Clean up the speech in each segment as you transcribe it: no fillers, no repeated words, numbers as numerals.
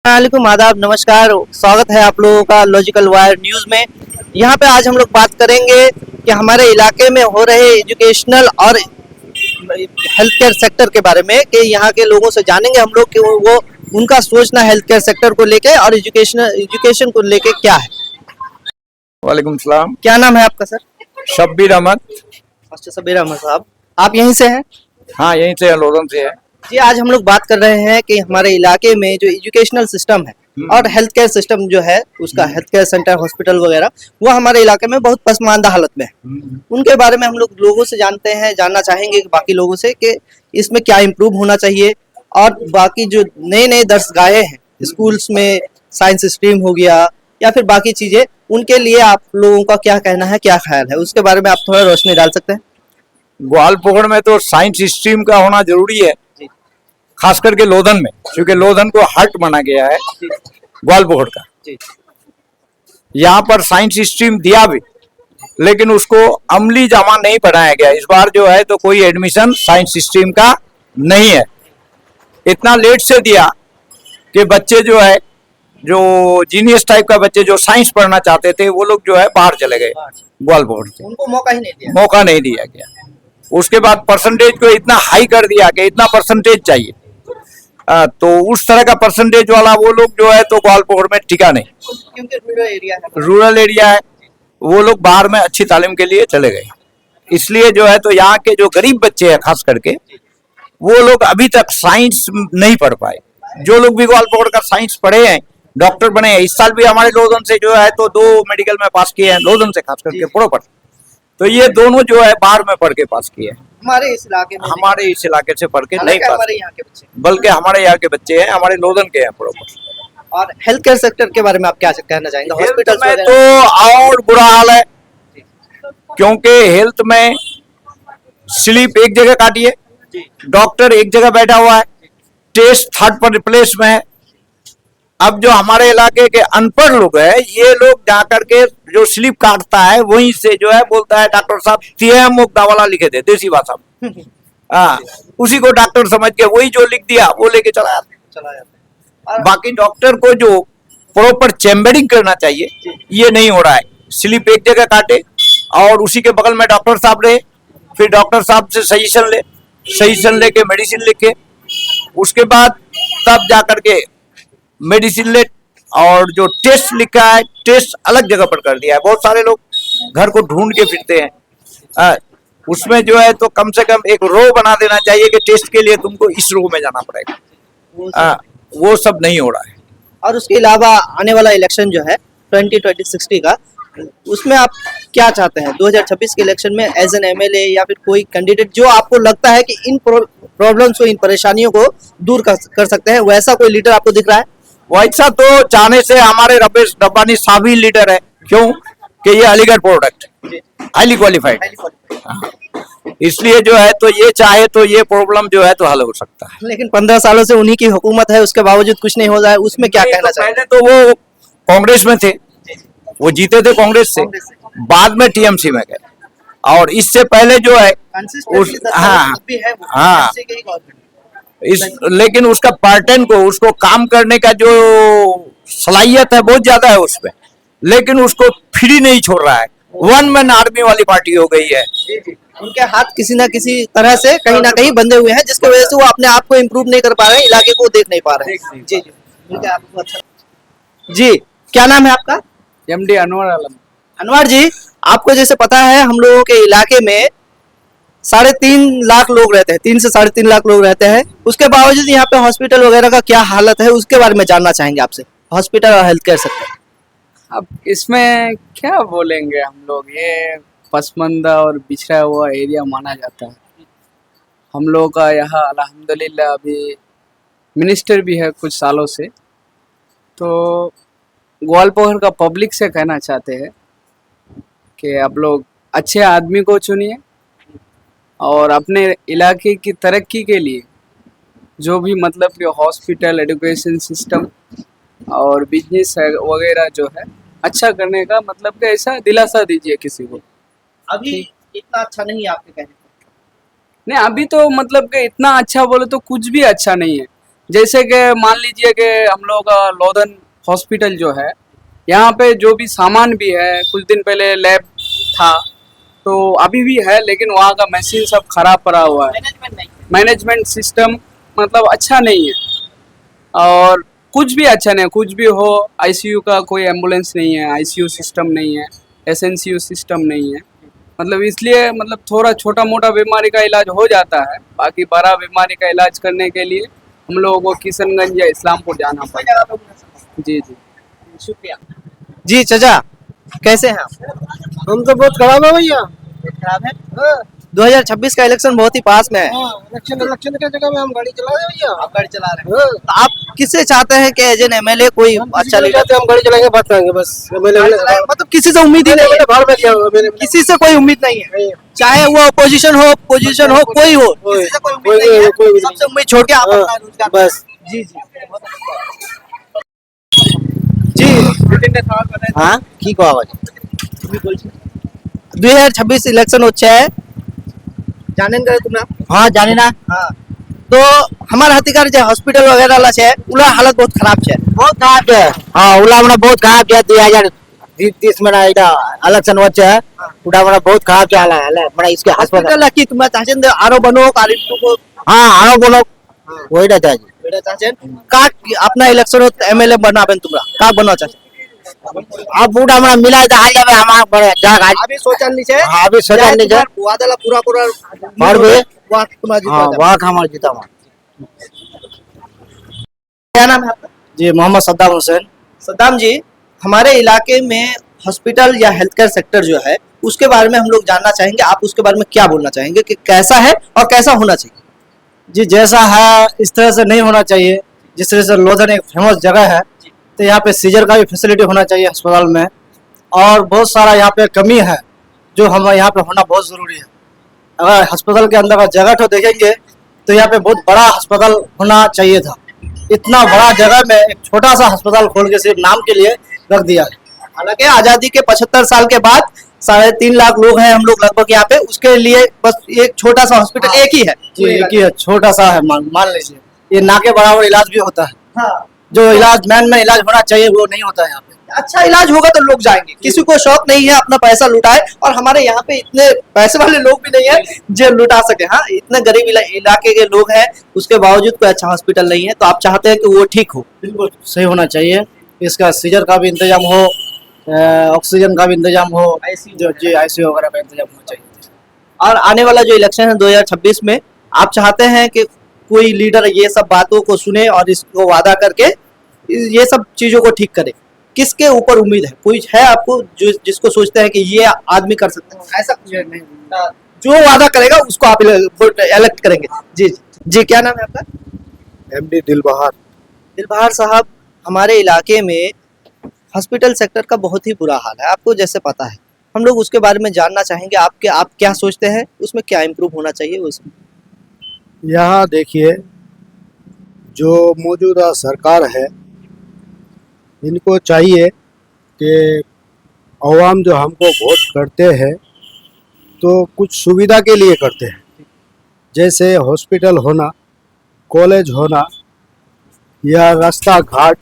वालेकुम, आदाब, नमस्कार। स्वागत है आप लोगों का लॉजिकल वायर न्यूज में। यहाँ पे आज हम लोग बात करेंगे कि हमारे इलाके में हो रहे एजुकेशनल और हेल्थ केयर सेक्टर के बारे में, कि यहाँ के लोगों से जानेंगे हम लोग कि वो उनका सोचना हेल्थ केयर सेक्टर को लेके और एजुकेशन को लेके क्या है। वालेकुम सलाम। क्या नाम है आपका सर? शब्बीर अहमद। अच्छा, सबीर अहमद साहब, आप यहीं से हैं? हाँ, यहीं से लोधन से है। जी, आज हम लोग बात कर रहे हैं कि हमारे इलाके में जो एजुकेशनल सिस्टम है और हेल्थ केयर सिस्टम जो है उसका, हेल्थ केयर सेंटर, हॉस्पिटल वगैरह, वो हमारे इलाके में बहुत पसमानदा हालत में है। उनके बारे में हम लोग लोगों से जानना चाहेंगे कि बाकी लोगों से, कि इसमें क्या इम्प्रूव होना चाहिए। और बाकी जो नए नए दर्शगाहें हैं स्कूल्स में, साइंस स्ट्रीम हो गया या फिर बाकी चीजें, उनके लिए आप लोगों का क्या कहना है, क्या ख्याल है, उसके बारे में आप थोड़ा रोशनी डाल सकते हैं? ग्वालपोखड़ में तो साइंस स्ट्रीम का होना जरूरी है, खास करके लोधन में, क्योंकि लोधन को हट माना गया है ग्वालपोखड़ का। यहाँ पर साइंस स्ट्रीम दिया भी, लेकिन उसको अमली जामा नहीं बनाया गया। इस बार जो है तो कोई एडमिशन साइंस स्ट्रीम का नहीं है। इतना लेट से दिया कि बच्चे जो है, जो जीनियस टाइप का बच्चे जो साइंस पढ़ना चाहते थे, वो लोग जो है बाहर चले गए ग्वालपोखड़ से। उनको मौका ही नहीं दिया। मौका नहीं दिया गया। उसके बाद परसेंटेज को इतना हाई कर दिया कि इतना परसेंटेज चाहिए। तो उस तरह का परसेंटेज वाला वो लोग जो है तो ग्वालपोखड़ में टिका नहीं, क्योंकि रूरल एरिया है। वो लोग बाहर में अच्छी तालीम के लिए चले गए। इसलिए जो है तो यहाँ के जो गरीब बच्चे हैं खास करके, वो लोग अभी तक साइंस नहीं पढ़ पाए। जो लोग भी ग्वालपोखड़ का साइंस पढ़े हैं, डॉक्टर बने हैं। इस साल भी हमारे लोधन से जो है तो 2 मेडिकल में पास किए हैं, लोधन से खास करके प्रोपर। तो ये दोनों जो है बाहर में पढ़ के पास किए हैं। हमारे इस इलाके में, हमारे इस इलाके से पढ़ के नहीं पास, हमारे यहाँ के बच्चे, बल्कि हमारे यहाँ के बच्चे हैं, हमारे लोधन के हैं प्रोपर। और हेल्थ केयर सेक्टर के बारे में आप क्या कहना चाहेंगे? हॉस्पिटल हॉस्पिटल में तो और बुरा हाल है, क्योंकि हेल्थ में स्लिप एक जगह काटी है, डॉक्टर एक जगह बैठा हुआ है, टेस्ट थर्ड पर रिप्लेस में है। अब जो हमारे इलाके के अनपढ़ लोग हैं, ये लोग जाकर के जो स्लिप काटता है वहीं से जो है बोलता है डॉक्टर साहब TMO दवाला लिखे थे देसी भाषा में। उसी को डॉक्टर समझ के वही जो लिख दिया वो लेके चला जाता। बाकी डॉक्टर को जो प्रॉपर चेम्बरिंग करना चाहिए, ये नहीं हो रहा है। स्लिप एक जगह काटे और उसी के बगल में डॉक्टर साहब रहे, फिर डॉक्टर साहब से सजेशन लेके मेडिसिन लिखे, उसके बाद तब जाकर के मेडिसिन ले, और जो टेस्ट लिखा है टेस्ट अलग जगह पर कर दिया है। बहुत सारे लोग घर को ढूंढ के फिरते हैं। उसमें जो है तो कम से कम एक रो बना देना चाहिए कि टेस्ट के लिए तुमको इस रो में जाना पड़ेगा। वो सब नहीं हो रहा है। और उसके अलावा आने वाला इलेक्शन जो है 2060 का, उसमें आप क्या चाहते हैं 2026 के इलेक्शन में एज एन MLA या फिर कोई कैंडिडेट जो आपको लगता है कि इन प्रॉब्लम्स को, इन परेशानियों को दूर कर सकते हैं, वैसा कोई लीडर आपको दिख रहा है? वैसा तो चाहने से हमारे रमेश दब्बानी साहब ही लीडर है। क्यों? कि ये अलीगढ़ प्रोडक्ट, हाईली क्वालिफाइड, इसलिए जो है तो ये चाहे तो ये प्रॉब्लम जो है तो हल हो सकता है। लेकिन 15 सालों से उन्हीं की हुकूमत है, उसके बावजूद कुछ नहीं हो रहा है, उसमें क्या कहना चाहिए? पहले तो वो कांग्रेस में थे, वो जीते थे कांग्रेस से, बाद में TMC में गए। और इससे पहले जो है लेकिन उसका पार्टन को, उसको काम करने का जो सलाहियत है बहुत ज्यादा है उसमें, लेकिन उसको फ्री नहीं छोड़ रहा है। 1 मैन आर्मी वाली पार्टी हो गई है। उनके हाथ किसी ना किसी तरह से कहीं ना कहीं बंधे हुए हैं, जिसकी वजह से वो अपने आप को इम्प्रूव नहीं कर पा रहे हैं, इलाके को देख नहीं पा रहे हैं। जी जी, आपको अच्छा। जी, क्या नाम है आपका? MD अनवर आलम। अनवर जी, आपको जैसे पता है हम लोगों के इलाके में 3.5 लाख लोग रहते हैं, 3 से 3.5 लाख लोग रहते हैं। उसके बावजूद यहाँ पे हॉस्पिटल वगैरह का क्या हालत है, उसके बारे में जानना चाहेंगे आपसे, हॉस्पिटल और हेल्थ केयर सेक्टर। अब इसमें क्या बोलेंगे हम लोग, ये पसमानदा और बिछड़ा हुआ एरिया माना जाता है। हम लोग का यहाँ अल्हम्दुलिल्लाह अभी मिनिस्टर भी है कुछ सालों से। तो ग्वालपोखड़ का पब्लिक से कहना चाहते हैं कि आप लोग अच्छे आदमी को चुनिए और अपने इलाके की तरक्की के लिए जो भी मतलब कि हॉस्पिटल, एजुकेशन सिस्टम और बिजनेस वगैरह जो है अच्छा करने का मतलब कि ऐसा दिलासा दीजिए किसी को। अभी इतना अच्छा नहीं है आपके कहने पर? नहीं, अभी तो मतलब कि इतना अच्छा बोले तो कुछ भी अच्छा नहीं है। जैसे कि मान लीजिए कि हम लोग लोधन हॉस्पिटल जो है, यहाँ पे जो भी सामान भी है, कुछ दिन पहले लैब था तो अभी भी है, लेकिन वहाँ का मशीन सब खराब पड़ा हुआ है। मैनेजमेंट सिस्टम मतलब अच्छा नहीं है, और कुछ भी अच्छा नहीं है। कुछ भी हो, आईसीयू का कोई एम्बुलेंस नहीं है, आईसीयू सिस्टम नहीं है, एसएनसीयू सिस्टम नहीं है। मतलब इसलिए मतलब थोड़ा छोटा मोटा बीमारी का इलाज हो जाता है, बाकी बड़ा बीमारी का इलाज करने के लिए हम लोगों को किशनगंज या इस्लामपुर जाना पड़ता है। जी जी, शुक्रिया जी। चाचा कैसे हैं आप? हम तो बहुत खराब है भैया। खराब है। 2026 का इलेक्शन बहुत ही पास में है। इलेक्शन के जगह में हम गाड़ी चला रहे हैं भैया। आप गाड़ी चला रहे हैं तो आप किससे चाहते हैं कि एज एन एमएलए कोई अच्छा लीडर? हम गाड़ी चलाएंगे, बात करेंगे बस। मतलब किसी से उम्मीद ही नहीं है, बाहर में क्या होगा मेरे किसी से कोई उम्मीद नहीं है, चाहे वो अपोजिशन हो पोजीशन हो, कोई हो, किसी से कोई उम्मीद नहीं है। कोई- सबसे उम्मीद छोड़ के आप हाँ, अपना रोजगार बस। जी जी जी। हाँ की को आवाज 2026 ইলেকশন হচ্ছে জানেন না তোমরা? हाँ जाने ना। हाँ तो हमारे हथिकार जो हॉस्पिटल वगैरह ला है उला हालत बहुत खराब है। बहुत खराब है। हाँ उला हमरा बहुत खराब है। 2030 में এটা ইলেকশন হচ্ছে ওটা আমরা বহুত খারাপ চালা है মানে इसके হাসপাতাল। हॉस्पिटल কি তোমরা চাচ্ছেন যে আরো বানো আর একটু हाँ আরো বলো ওইটা চাই। এটা চাচ্ছেন কাক আপনার ইলেকশন এমএলএ বানাবেন তোমরা কাক বানাতে চাচ্ছেন? अब ওটা আমরা মিলাই দেখা যাবে আমার বড় জায়গা। अभी सोचल नहीं है। हाँ अभी सोचल नहीं है। वादा पूरा पूरा पारबे। वाद तुम्हारा जीता हाँ जाए। वाह हमार जीता हमार। क्या नाम है आपका? जी मोहम्मद सद्दाम हुसैन। सद्दाम जी, हमारे इलाके में हॉस्पिटल या हेल्थ केयर सेक्टर जो है उसके बारे में हम लोग जानना चाहेंगे। आप उसके बारे में क्या बोलना चाहेंगे कि कैसा है और कैसा होना चाहिए? जी जैसा है इस तरह से नहीं होना चाहिए। जिस तरह से लोधन एक फेमस जगह है तो यहाँ पे सीजर का भी फैसिलिटी होना चाहिए अस्पताल में, और बहुत सारा यहाँ पे कमी है जो हमें यहाँ पे होना बहुत ज़रूरी है। अगर अस्पताल के अंदर का जगह तो देखेंगे तो यहाँ पे बहुत बड़ा अस्पताल होना चाहिए था। इतना बड़ा जगह में एक छोटा सा अस्पताल खोल के सिर्फ नाम के लिए रख दिया है। हालांकि आजादी के 75 साल के बाद 3.5 लाख लोग हैं हम लोग लगभग यहाँ पे, उसके लिए बस एक छोटा सा हॉस्पिटल एक ही है। जी एक ही है, छोटा सा है। मान लीजिए ये ना के बराबर इलाज भी होता है। हाँ, जो इलाज मैन में इलाज होना चाहिए वो नहीं होता है यहाँ पे। अच्छा इलाज होगा तो लोग जाएंगे। किसी को शौक नहीं है अपना पैसा लुटाए, और हमारे यहाँ पे इतने पैसे वाले लोग भी नहीं है जो लुटा सके। हाँ, इतने गरीब इलाके के लोग हैं उसके बावजूद कोई अच्छा हॉस्पिटल नहीं है, तो आप चाहते हैं कि वो ठीक हो। बिल्कुल सही होना चाहिए। इसका सीजर का भी इंतजाम हो, ऑक्सीजन का भी इंतजाम हो, जो जी आईसीयू वगैरह का इंतजाम होना चाहिए। और आने वाला जो इलेक्शन है 2026 में आप चाहते हैं कि कोई लीडर ये सब बातों को सुने और इसको वादा करके ये सब चीजों को ठीक करे। किसके ऊपर उम्मीद है? कोई है आपको जो जिसको सोचते हैं कि ये आदमी कर सकता है? ऐसा कुछ नहीं, जो वादा करेगा उसको आप इलेक्ट करेंगे। जी जी जी। क्या नाम है आपका? एमडी दिलबहार। दिलबहार साहब, हमारे इलाके में हॉस्पिटल सेक्टर का बहुत ही बुरा हाल है, आपको जैसे पता है। हम लोग उसके बारे में जानना चाहेंगे आप क्या सोचते हैं, उसमें क्या इम्प्रूव होना चाहिए उसमें? यहाँ देखिए जो मौजूदा सरकार है इनको चाहिए कि अवाम जो हमको वोट करते हैं तो कुछ सुविधा के लिए करते हैं, जैसे हॉस्पिटल होना, कॉलेज होना या रास्ता घाट,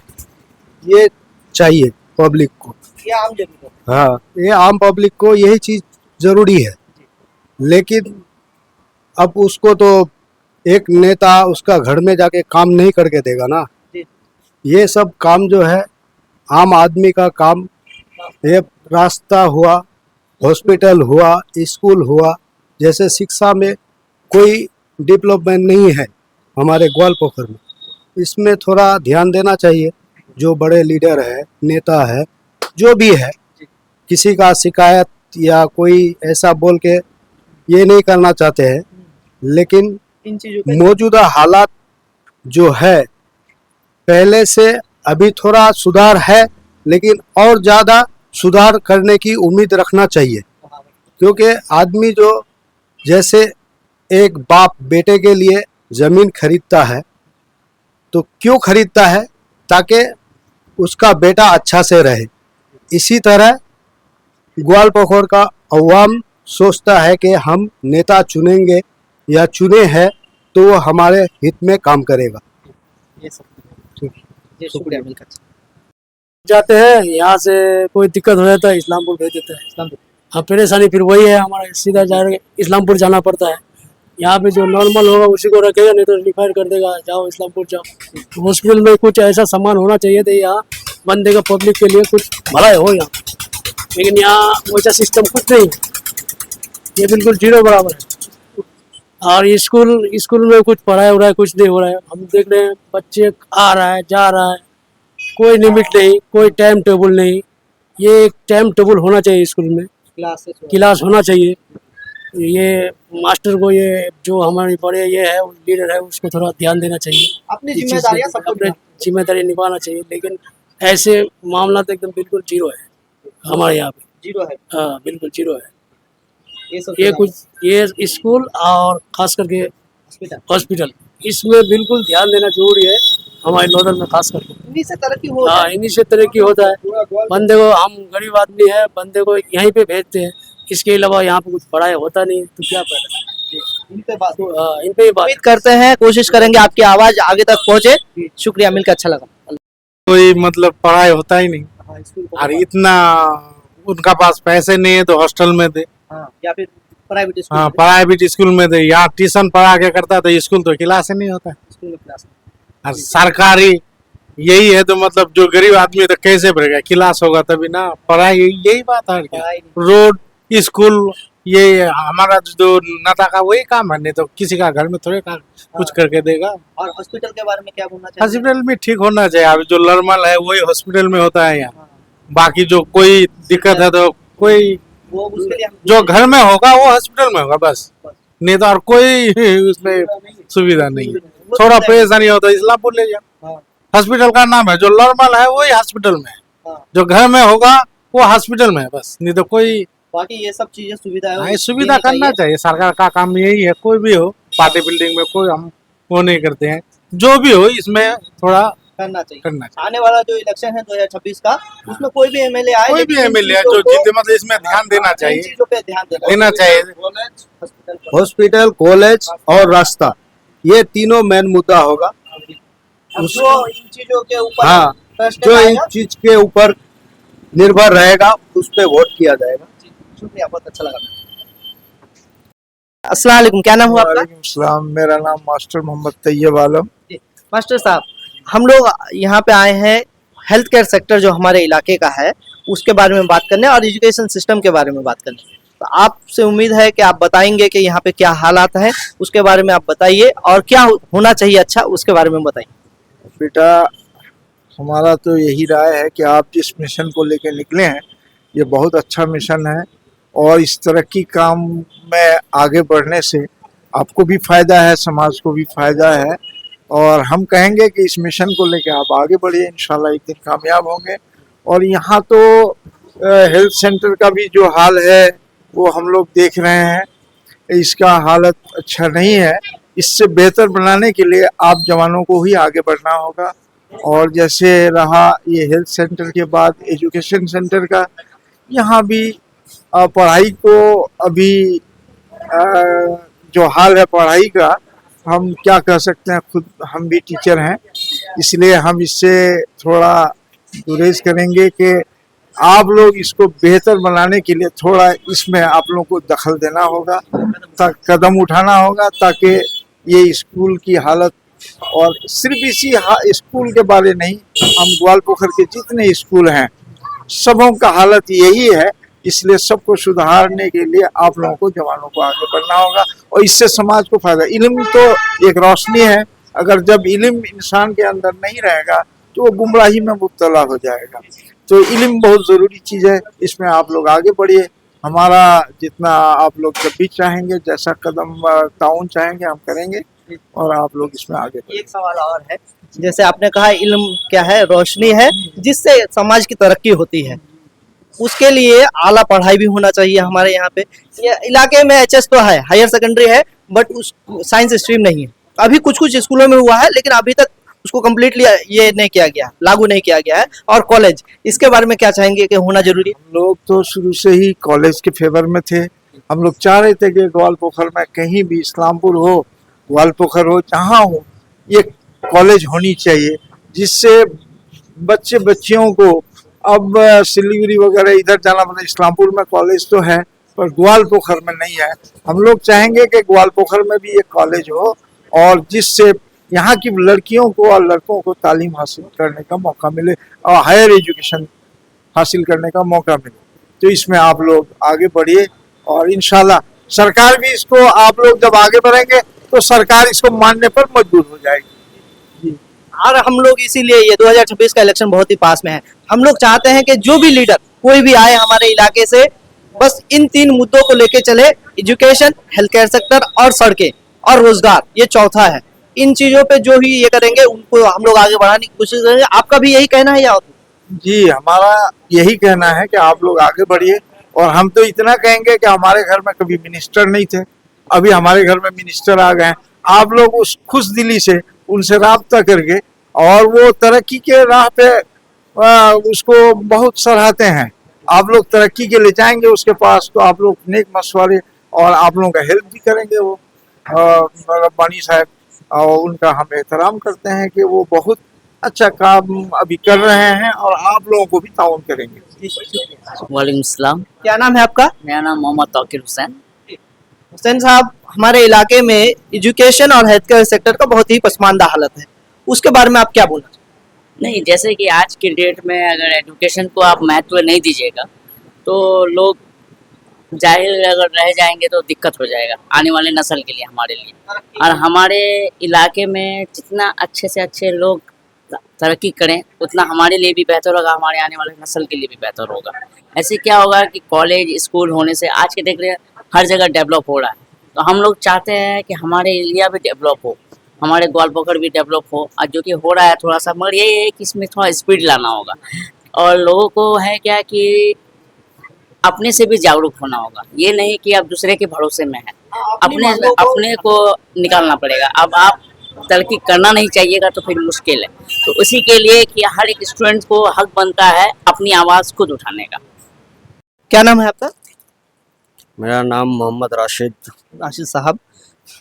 ये चाहिए पब्लिक को। ये आम जनता को। हाँ ये आम पब्लिक को यही चीज़ ज़रूरी है। लेकिन अब उसको तो एक नेता उसका घर में जाके काम नहीं करके देगा ना। जी। ये सब काम जो है आम आदमी का काम, ये रास्ता हुआ, हॉस्पिटल हुआ, स्कूल हुआ, जैसे शिक्षा में कोई डेवलपमेंट नहीं है हमारे ग्वालपोखर में, इसमें थोड़ा ध्यान देना चाहिए। जो बड़े लीडर है, नेता है, जो भी है, किसी का शिकायत या कोई ऐसा बोल के ये नहीं करना चाहते हैं, लेकिन इन चीजों पे मौजूदा हालात जो है पहले से अभी थोड़ा सुधार है, लेकिन और ज़्यादा सुधार करने की उम्मीद रखना चाहिए। क्योंकि आदमी जो जैसे एक बाप बेटे के लिए ज़मीन खरीदता है तो क्यों खरीदता है? ताकि उसका बेटा अच्छा से रहे। इसी तरह ग्वालपोखर का अवाम सोचता है कि हम नेता चुनेंगे या चुने हैं तो वो हमारे हित में काम करेगा। ये सब ठीक। जी शुक्रिया मिलकर जाते हैं यहाँ से कोई दिक्कत हो जाता है इस्लामपुर भेज देते हैं। इस्लामपुर। हाँ परेशानी फिर वही है हमारा, सीधा जा इस्लामपुर जाना पड़ता है। यहाँ पे जो नॉर्मल होगा उसी को रखेगा, नहीं तो रिफायर कर देगा जाओ इस्लामपुर जाओ। हॉस्पिटल में कुछ ऐसा सामान होना चाहिए था यहाँ बंदे का, पब्लिक के लिए कुछ भलाई हो यहाँ, लेकिन यहाँ वैसा सिस्टम कुछ नहीं है, ये बिल्कुल जीरो बराबर है। और स्कूल में कुछ पढ़ाई हो रहा है, कुछ नहीं हो रहा है। हम देख रहे हैं बच्चे आ रहा है जा रहा है, कोई लिमिट नहीं, कोई टाइम टेबल नहीं। ये एक टाइम टेबल होना चाहिए स्कूल में, क्लास होना चाहिए। ये मास्टर को, ये जो हमारे बड़े ये है लीडर है, उसको थोड़ा ध्यान देना चाहिए, अपनी इस चीज़ जिम्मेदारियां पे सबको अपने जिम्मेदारी निभाना चाहिए। लेकिन ऐसे मामला तो एकदम बिल्कुल जीरो है हमारे यहाँ पे। जीरो है हाँ बिल्कुल जीरो है। ये सब ये कुछ ये स्कूल और खास करके हॉस्पिटल हॉस्पिटल, इसमें बिल्कुल ध्यान देना जरूरी है हमारे नोडल में खास करके। इन्हीं से तरक्की हो हाँ इन्हीं से तरक्की होता है। बंदे को, हम गरीब आदमी है, बंदे को यहीं पे भेजते हैं, इसके अलावा यहाँ पे कुछ पढ़ाई होता नहीं, तो क्या फायदा। इन पे बात इन पे ही बात। उम्मीद करते हैं, कोशिश करेंगे आपकी आवाज आगे तक पहुंचे। शुक्रिया मिलकर अच्छा लगा। कोई मतलब पढ़ाई होता ही नहीं, और इतना उनका पास पैसे नहीं है तो हॉस्टल में दे, या फिर प्राइवेट स्कूल हाँ प्राइवेट स्कूल में दे। यहाँ ट्यूशन पढ़ा के करता तो स्कूल तो क्लास ही नहीं होता। स्कूल में क्लास और सरकारी यही है तो मतलब जो गरीब आदमी है तो कैसे पढ़ेगा, क्लास होगा तभी ना। पढ़ाई यही बात है क्या? पढ़ाई नहीं। रोड स्कूल ये हमारा जो नेता का वही काम है, नहीं तो किसी का घर में थोड़े का कुछ करके देगा। और हॉस्पिटल के बारे में क्या बोलना चाहिए? हॉस्पिटल में ठीक होना चाहिए, अभी जो नॉर्मल है वही हॉस्पिटल में होता है यहाँ। बाकी जो कोई दिक्कत है तो कोई वो उसके लिए जो घर में होगा वो हॉस्पिटल में होगा बस, नहीं तो और कोई उसमें सुविधा नहीं है। थोड़ा परेशानी होता है इस्लामपुर ले जाओ, हॉस्पिटल का नाम है, जो नॉर्मल है वही हॉस्पिटल में है, जो घर में होगा वो हॉस्पिटल में है बस, नहीं तो कोई। बाकी ये सब चीजें सुविधा है, हाँ, सुविधा करना चाहिए। सरकार का काम यही है, कोई भी हो, पार्टी बिल्डिंग में कोई हम वो नहीं करते हैं, जो भी हो इसमें थोड़ा करना चाहिए। करना चाहिए। आने वाला जो इलेक्शन है 2026 का, उसमें कोई भी एमएलए आए, कोई भी लेकिन इन एमएलए चीजों जो को- जीते मतलब इसमें ध्यान देना इन चाहिए, चीजों पे ध्यान देना चाहिए। हॉस्पिटल हॉस्पिटल, कॉलेज और रास्ता, ये तीनों मेन मुद्दा होगा। अब जो इन चीजों के ऊपर हाँ, प्रश्न जो इन आएगा, चीज के ऊपर निर्भर रहेगा उस पे वोट किया जाएगा। शुक्रिया, बहुत अच्छा लगा। अस्सलाम वालेकुम, क्या नाम हुआ आपका? वालेकुम सलाम, मेरा नाम मास्टर मोहम्मद तैयब आलम। मास्टर साहब, हम लोग यहाँ पे आए हैं हेल्थ केयर सेक्टर जो हमारे इलाके का है उसके बारे में बात करने और एजुकेशन सिस्टम के बारे में बात करने। तो आपसे उम्मीद है कि आप बताएंगे कि यहाँ पे क्या हालात हैं, उसके बारे में आप बताइए, और क्या होना चाहिए अच्छा उसके बारे में बताइए। बेटा, हमारा तो यही राय है कि आप जिस मिशन को लेकर निकले हैं ये बहुत अच्छा मिशन है, और इस तरक्की काम में आगे बढ़ने से आपको भी फायदा है, समाज को भी फायदा है, और हम कहेंगे कि इस मिशन को लेकर आप आगे बढ़िए, इंशाल्लाह एक दिन कामयाब होंगे। और यहाँ तो हेल्थ सेंटर का भी जो हाल है वो हम लोग देख रहे हैं, इसका हालत अच्छा नहीं है। इससे बेहतर बनाने के लिए आप जवानों को ही आगे बढ़ना होगा। और जैसे रहा ये हेल्थ सेंटर के बाद एजुकेशन सेंटर का, यहाँ भी पढ़ाई को अभी जो हाल है पढ़ाई का, हम क्या कह सकते हैं, खुद हम भी टीचर हैं, इसलिए हम इससे थोड़ा गुरेज करेंगे कि आप लोग इसको बेहतर बनाने के लिए थोड़ा इसमें आप लोगों को दखल देना होगा, कदम उठाना होगा, ताकि ये स्कूल की हालत, और सिर्फ इसी स्कूल के बारे नहीं, हम ग्वालपोखर के जितने स्कूल हैं सबों का हालत यही है। इसलिए सबको सुधारने के लिए आप लोगों को, जवानों को आगे बढ़ना होगा, और इससे समाज को फायदा। इल्म तो एक रोशनी है, अगर जब इल्म इंसान के अंदर नहीं रहेगा तो वो गुमराही में मुब्तला हो जाएगा। तो इल्म बहुत ज़रूरी चीज़ है, इसमें आप लोग आगे बढ़िए। हमारा जितना आप लोग जब भी चाहेंगे, जैसा कदम ताउन चाहेंगे हम करेंगे, और आप लोग इसमें आगे बढ़िए। एक सवाल और है, जैसे आपने कहा इल्म क्या है, रोशनी है जिससे समाज की तरक्की होती है, उसके लिए आला पढ़ाई भी होना चाहिए। हमारे यहाँ पे ये इलाके में एचएस तो है, हायर सेकेंडरी है, बट उस साइंस स्ट्रीम नहीं है। अभी कुछ कुछ स्कूलों में हुआ है, लेकिन अभी तक उसको कम्प्लीटली ये नहीं किया गया, लागू नहीं किया गया है। और कॉलेज, इसके बारे में क्या चाहेंगे कि होना जरूरी है? हम लोग तो शुरू से ही कॉलेज के फेवर में थे। हम लोग चाह रहे थे कि ग्वालपोखर में कहीं भी, इस्लामपुर हो, ग्वालपोखर हो, जहाँ हो, ये कॉलेज होनी चाहिए, जिससे बच्चे बच्चियों को अब सिलीगुड़ी वगैरह इधर जाना पड़ता। इस्लामपुर में कॉलेज तो है पर ग्वालपोखर में नहीं है। हम लोग चाहेंगे कि ग्वालपोखर में भी एक कॉलेज हो और जिससे यहाँ की लड़कियों को और लड़कों को तालीम हासिल करने का मौका मिले और हायर एजुकेशन हासिल करने का मौका मिले। तो इसमें आप लोग आगे बढ़िए और इंशाल्लाह सरकार भी इसको, आप लोग जब आगे बढ़ेंगे तो सरकार इसको मानने पर मजबूर हो जाएगी। और हम लोग इसीलिए ये 2026 का इलेक्शन बहुत ही पास में है, हम लोग चाहते हैं कि जो भी लीडर कोई भी आए हमारे इलाके से, बस इन 3 मुद्दों को लेके चले, एजुकेशन, हेल्थ केयर सेक्टर और सड़कें और रोजगार, ये चौथा है। इन चीजों पे जो ही ये करेंगे उनको हम लोग आगे बढ़ाने की कोशिश करेंगे। आपका भी यही कहना है या? जी, हमारा यही कहना है कि आप लोग आगे बढ़िए और हम तो इतना कहेंगे कि हमारे घर में कभी मिनिस्टर नहीं थे, अभी हमारे घर में मिनिस्टर आ गए हैं। आप लोग उस खुश दिली से उनसे राब्ता करके और वो तरक्की के राह पे उसको बहुत सराहते हैं। आप लोग तरक्की के लिए जाएंगे उसके पास तो आप लोग नेक मशवरे और आप लोगों का हेल्प भी करेंगे। वो रब्बानी साहब और उनका हम एहतराम करते हैं कि वो बहुत अच्छा काम अभी कर रहे हैं और आप लोगों को भी ताउन करेंगे। वालेकुम सलाम। क्या नाम है आपका? मेरा नाम मोहम्मद तौकीर हुसैन। हुसैन साहब, हमारे इलाके में एजुकेशन और हेल्थ केयर सेक्टर का बहुत ही पसमानदा हालत है, उसके बारे में आप क्या बोलना चाहेंगे? नहीं, जैसे कि आज की डेट में अगर एजुकेशन को आप महत्व नहीं दीजिएगा तो लोग जाहिल अगर रह जाएंगे तो दिक्कत हो जाएगा आने वाले नस्ल के लिए, हमारे लिए। और हमारे इलाके में जितना अच्छे से अच्छे लोग तरक्की करें उतना हमारे लिए भी बेहतर होगा, हमारे आने वाले नस्ल के लिए भी बेहतर होगा। ऐसे क्या होगा कि कॉलेज स्कूल होने से आज के देख रहे हैं हर जगह डेवलप हो रहा है, तो हम लोग चाहते हैं कि हमारे एरिया भी डेवलप हो, हमारे ग्वालपोखर भी डेवलप हो। और जो कि हो रहा है थोड़ा सा, मगर ये है कि इसमें थोड़ा स्पीड लाना होगा और लोगों को है क्या कि अपने से भी जागरूक होना होगा। ये नहीं कि आप दूसरे के भरोसे में हैं, अपने को निकालना पड़ेगा। अब आप तरक्की करना नहीं चाहिएगा तो फिर मुश्किल है। तो उसी के लिए कि हर एक स्टूडेंट को हक बनता है अपनी आवाज़ खुद उठाने का। क्या नाम है आपका? मेरा नाम मोहम्मद राशिद साहब,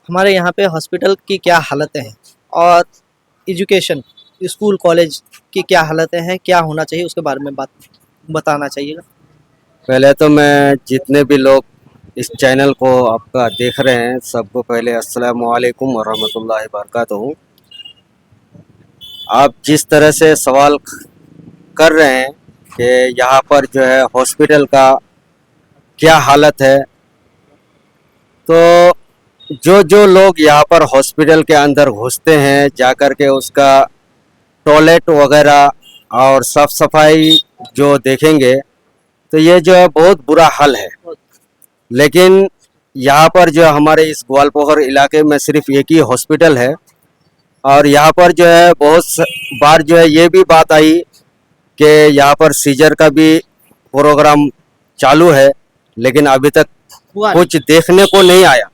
हमारे यहाँ पे हॉस्पिटल की क्या हालतें हैं और एजुकेशन, स्कूल कॉलेज की क्या हालतें हैं, क्या होना चाहिए उसके बारे में बताना चाहिएगा। पहले तो मैं जितने भी लोग इस चैनल को आपका देख रहे हैं सबको पहले अस्सलामु अलैकुम व रहमतुल्लाहि व बरकातहू। आप जिस तरह से सवाल कर रहे हैं कि यहाँ पर जो है हॉस्पिटल का क्या हालत है, तो जो लोग यहाँ पर हॉस्पिटल के अंदर घुसते हैं जाकर के उसका टॉयलेट वगैरह और साफ सफाई जो देखेंगे तो ये जो है बहुत बुरा हाल है। लेकिन यहाँ पर जो हमारे इस ग्वालपोखर इलाके में सिर्फ एक ही हॉस्पिटल है और यहाँ पर जो है बहुत बार जो है ये भी बात आई कि यहाँ पर सीजर का भी प्रोग्राम चालू है, लेकिन अभी तक कुछ देखने को नहीं आया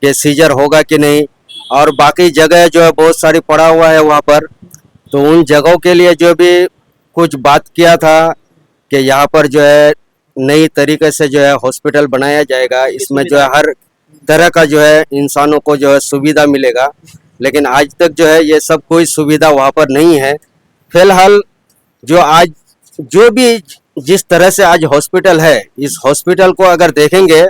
कि सीजर होगा कि नहीं। और बाकी जगह जो है बहुत सारी पड़ा हुआ है वहाँ पर, तो उन जगहों के लिए जो भी कुछ बात किया था कि यहाँ पर जो है नई तरीके से जो है हॉस्पिटल बनाया जाएगा, इसमें जो है हर तरह का जो है इंसानों को जो है सुविधा मिलेगा, लेकिन आज तक जो है ये सब कोई सुविधा वहाँ पर नहीं है। फिलहाल जो आज जो भी जिस तरह से आज हॉस्पिटल है, इस हॉस्पिटल को अगर देखेंगे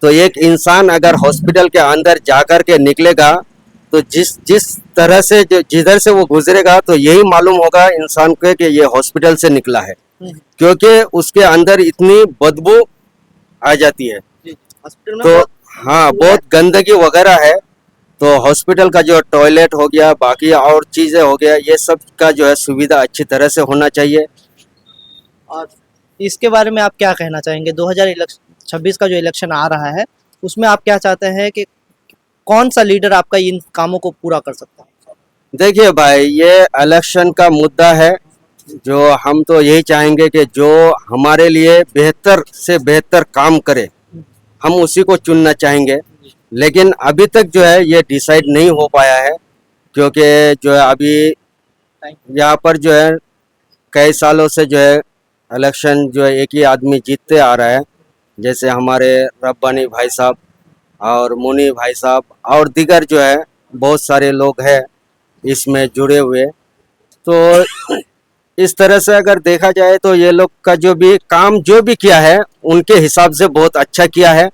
तो एक इंसान अगर हॉस्पिटल के अंदर जाकर के निकलेगा तो जिस तरह से जिधर से वो गुजरेगा तो यही मालूम होगा इंसान को कि ये हॉस्पिटल से निकला है, क्योंकि उसके अंदर इतनी बदबू आ जाती है। तो हाँ, बहुत गंदगी वगैरह है। तो हॉस्पिटल का जो टॉयलेट हो गया, बाकी और चीज़ें हो गया, ये सब का जो है सुविधा अच्छी तरह से होना चाहिए। और इसके बारे में आप क्या कहना चाहेंगे? 2026 का जो इलेक्शन आ रहा है उसमें आप क्या चाहते हैं कि कौन सा लीडर आपका इन कामों को पूरा कर सकता है? देखिए भाई, ये इलेक्शन का मुद्दा है, जो हम तो यही चाहेंगे कि जो हमारे लिए बेहतर से बेहतर काम करे हम उसी को चुनना चाहेंगे। लेकिन अभी तक जो है ये डिसाइड नहीं हो पाया है, क्योंकि जो है अभी यहाँ पर जो है कई सालों से जो है इलेक्शन जो है एक ही आदमी जीतते आ रहा है, जैसे हमारे रब्बानी भाई साहब और मुनी भाई साहब और दीगर जो है बहुत सारे लोग हैं इसमें जुड़े हुए। तो इस तरह से अगर देखा जाए तो ये लोग का जो भी काम जो भी किया है उनके हिसाब से बहुत अच्छा किया है,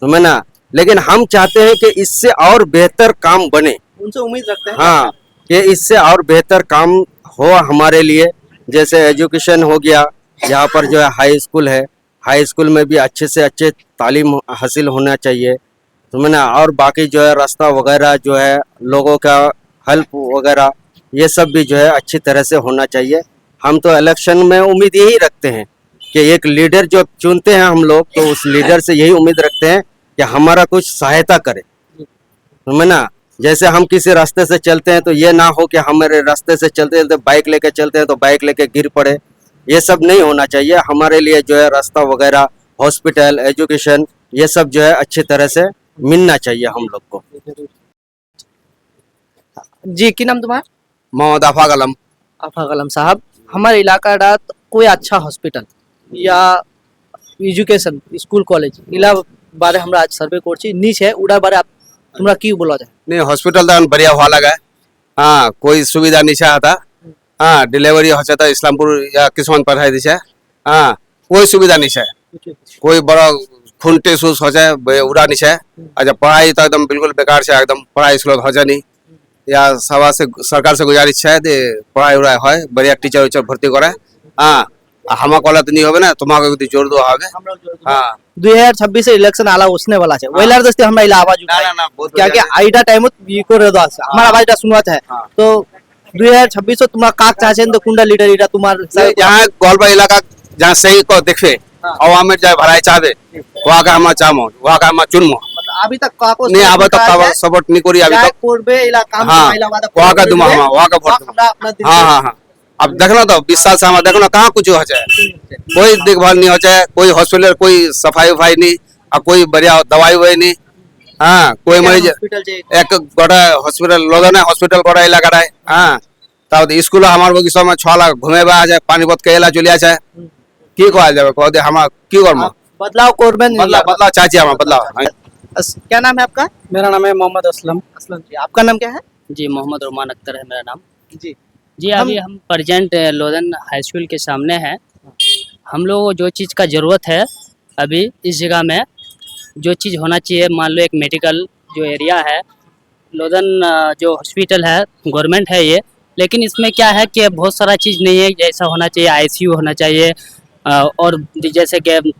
समझे ना। लेकिन हम चाहते हैं कि इससे और बेहतर काम बने। उनसे उम्मीद रखते हैं। हाँ, कि इससे और बेहतर काम हो हमारे लिए। जैसे एजुकेशन हो गया, यहाँ पर जो है हाई स्कूल है, हाई स्कूल में भी अच्छे से अच्छे तालीम हासिल होना चाहिए, समझे ना। और बाकी जो है रास्ता वगैरह जो है, लोगों का हेल्प वगैरह, ये सब भी जो है अच्छी तरह से होना चाहिए। हम तो इलेक्शन में उम्मीद यही रखते हैं कि एक लीडर जो चुनते हैं हम लोग, तो उस लीडर से यही उम्मीद रखते हैं कि हमारा कुछ सहायता करे, समझे ना। जैसे हम किसी रास्ते से चलते हैं तो ये ना हो कि हमारे रास्ते से चलते चलते बाइक लेके चलते हैं तो बाइक लेके गिर पड़े, ये सब नहीं होना चाहिए। हमारे लिए जो है रास्ता वगैरह, हॉस्पिटल, एजुकेशन, ये सब जो है अच्छी तरह से मिलना चाहिए हम लोग को। जी, की नाम तुम्हारा? मोहम्मद आफाक आलम। আফাক আলম সাহেব, আমার এলাকাটা कोई अच्छा हॉस्पिटल या এডুকেশন স্কুল কলেজ ইলা বারে আমরা আজ সার্ভে করছি নিচে উড়ার বারে তোমরা কি বলা যায়? नहीं हॉस्पिटल तो बढ़िया हुआ लगा है। हाँ, कोई सुविधा नहीं चाहता। हाँ, डिलीवरी हो जाता इस्लामपुर या किस्मत पढ़ाई दी है। हाँ, कोई सुविधा नहीं है। कोई बड़ा खून टेस्ट हो जाए उड़ा नहीं है। अच्छा, पढ़ाई तो एकदम बिल्कुल बेकार से, एकदम पढ़ाई स्लो हो जाए नहीं। या सभा से सरकार से गुजारिश है दे पढ़ाई उड़ाई है, बढ़िया टीचर उचर भर्ती करे। हाँ, हमारा वाला तो नहीं होबे ना, तुम्हारा যদি জোর দেওয়া হবে। হ্যাঁ, 2026 এর ইলেকশন আলা উসনে वाला আছে ওইলার দস্তে আমরা ইলা আওয়াজ না উঠাই না না, বহুত क्या कि आईटा टाइम ই করে দেওয়া আছে আমার আওয়াজটা শুনতে है। हाँ। तो 2026 তোমরা কাক চাচ্ছেন তো কোনটা লিডার এটা তোমার यहाँ गोलबा इलाका जहाँ सही को देखे अवाम में जाए भराई चाहे वहाँ का हम चाहो, वहाँ का हम चुनमो। अभी तक काको नहीं आबे तो काबा सपोर्ट नहीं करी अभी तक। করবে ইলা কাম हाँ, ইলা বাদা वहाँ का दुमा, वहाँ का वोट। আমরা আপনার দিন हाँ हाँ हाँ, अब देखना तो 20 साल से हमारा देखना कहाँ कुछ हो जाए, कोई देखभाल नहीं हो जाए, कोई हॉस्पिटल कोई सफाई वफाई नहीं, और कोई बढ़िया दवाई वही नहीं। हाँ, कोई मरीज हॉस्पिटल जे एक गोटा हॉस्पिटल लोधन है, हॉस्पिटल गोटा इलाका है। हाँ, तब स्कूल हमारे बगीचा में 6 लाख घूमे बा आ जाए, पानी बहुत केला चलिया जाए, की कहा जाए, कह दे हम की करम बदलाव करবেন बदला बदला चाहिए हम बदलाव। हाँ। क्या नाम है आपका? मेरा नाम है मोहम्मद असलम। असलम जी, आपका नाम क्या है? जी मोहम्मद रुमान अख्तर है मेरा नाम। जी, जी अभी हम प्रेजेंट लोधन हाई स्कूल के सामने हैं। हम लोग को जो चीज़ का ज़रूरत है अभी इस जगह में जो चीज़ होना चाहिए, मान लो एक मेडिकल जो एरिया है, लोधन जो हॉस्पिटल है गवर्नमेंट है ये, लेकिन इसमें क्या है कि बहुत सारा चीज़ नहीं है। जैसा होना चाहिए आईसीयू होना चाहिए, और जैसे कि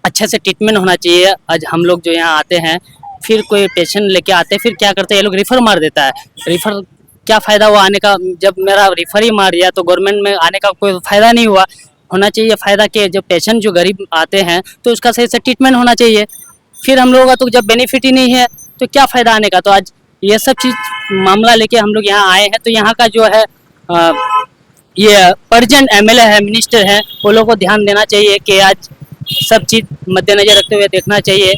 अच्छे से ट्रीटमेंट होना चाहिए। आज हम लोग जो यहाँ आते हैं, फिर कोई पेशेंट लेके आते हैं, फिर क्या करते हैं ये लोग रिफ़र मार देता है। रिफ़र क्या फ़ायदा हुआ आने का, जब मेरा रिफ़र ही मार दिया तो गवर्नमेंट में आने का कोई फ़ायदा नहीं हुआ। होना चाहिए फ़ायदा कि जब पेशेंट जो गरीब आते हैं तो उसका सही से ट्रीटमेंट होना चाहिए। फिर हम लोगों का तो जब बेनिफिट ही नहीं है तो क्या फ़ायदा आने का। तो आज ये सब चीज़ मामला लेके हम लोग यहाँ आए हैं। तो यहाँ का जो है ये प्रेजेंट एमएलए है, मिनिस्टर है, वो लोग को ध्यान देना चाहिए कि आज सब चीज़ मद्देनजर रखते हुए देखना चाहिए।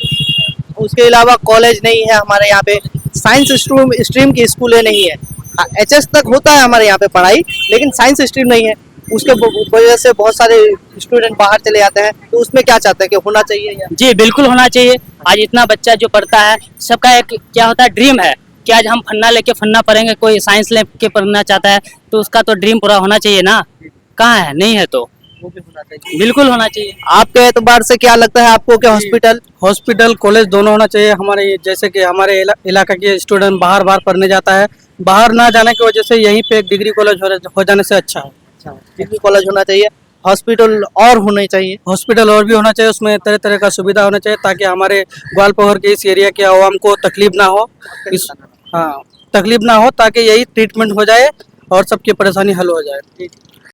उसके अलावा कॉलेज नहीं है हमारे यहाँ पे, साइंस स्ट्रीम की स्कूलें नहीं है। एचएस तक होता है हमारे यहाँ पे पढ़ाई, लेकिन साइंस स्ट्रीम नहीं है। उसके वजह से बहुत सारे स्टूडेंट बाहर चले जाते हैं। तो उसमें क्या चाहते हैं कि होना चाहिए या? जी बिल्कुल होना चाहिए। आज इतना बच्चा जो पढ़ता है, सबका एक क्या होता है ड्रीम है कि आज हम फन्ना लेके फन्ना पढ़ेंगे। कोई साइंस लेके पढ़ना चाहता है तो उसका तो ड्रीम पूरा होना चाहिए ना। कहाँ है, नहीं है तो वो भी होना चाहिए। बिल्कुल होना चाहिए। आपके एतबार से क्या लगता है आपको कि हॉस्पिटल कॉलेज दोनों होना चाहिए हमारे। जैसे कि हमारे इलाका के स्टूडेंट बाहर पढ़ने जाता है, बाहर ना जाने की वजह से यहीं पे एक डिग्री कॉलेज हो जाने से अच्छा है। डिग्री कॉलेज होना चाहिए, हॉस्पिटल और होने चाहिए। हॉस्पिटल और भी होना चाहिए, उसमें तरह तरह का सुविधा होना चाहिए ताकि हमारे ग्वालपहर के इस एरिया के आवाम को तकलीफ ना हो। हाँ, तकलीफ ना हो ताकि यही ट्रीटमेंट हो जाए और सबकी परेशानी हल हो जाए।